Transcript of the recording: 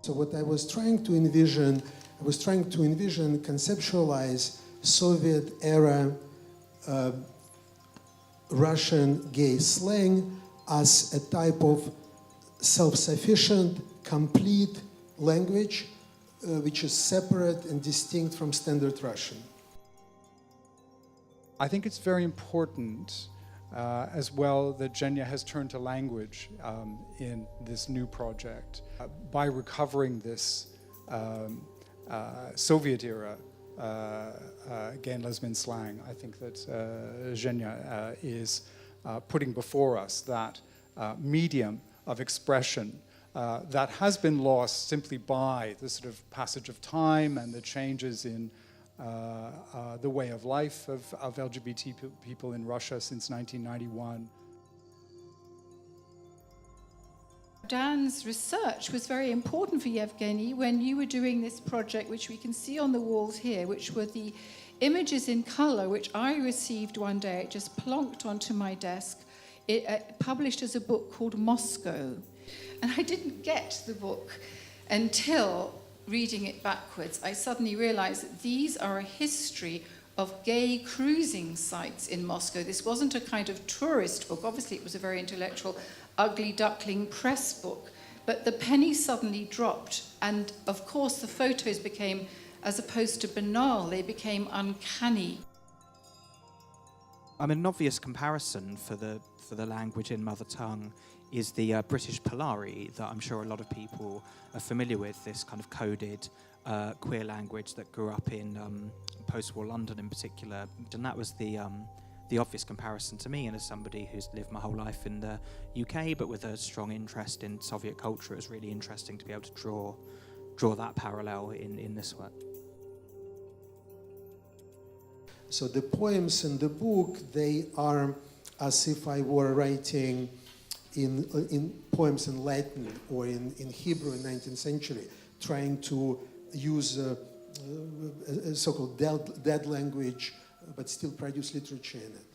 So what I was trying to envision, conceptualize Soviet-era Russian gay slang as a type of self-sufficient, complete language which is separate and distinct from standard Russian. I think it's very important as well that Genya has turned to language in this new project. By recovering this Soviet-era gay and lesbian slang, I think that Genya is putting before us that medium of expression that has been lost simply by the sort of passage of time and the changes in the way of life of LGBT people in Russia since 1991. Dan's research was very important for Yevgeniy when you were doing this project, which we can see on the walls here, which were the images in color, which I received one day. It just plonked onto my desk. It published as a book called Moscow. And I didn't get the book until reading it backwards. I suddenly realized that these are a history of gay cruising sites in Moscow. This wasn't a kind of tourist book. Obviously, it was a very intellectual, ugly duckling press book. But the penny suddenly dropped. And of course, the photos became, as opposed to banal, they became uncanny. I mean, an obvious comparison for the language in mother tongue is the British polari that I'm sure a lot of people are familiar with, this kind of coded queer language that grew up in post-war London in particular. And that was the obvious comparison to me, and as somebody who's lived my whole life in the UK but with a strong interest in Soviet culture, it was really interesting to be able to draw that parallel in this work. So the poems in the book, they are as if I were writing in poems in Latin or in Hebrew in 19th century, trying to use a so-called dead language, but still produce literature in it.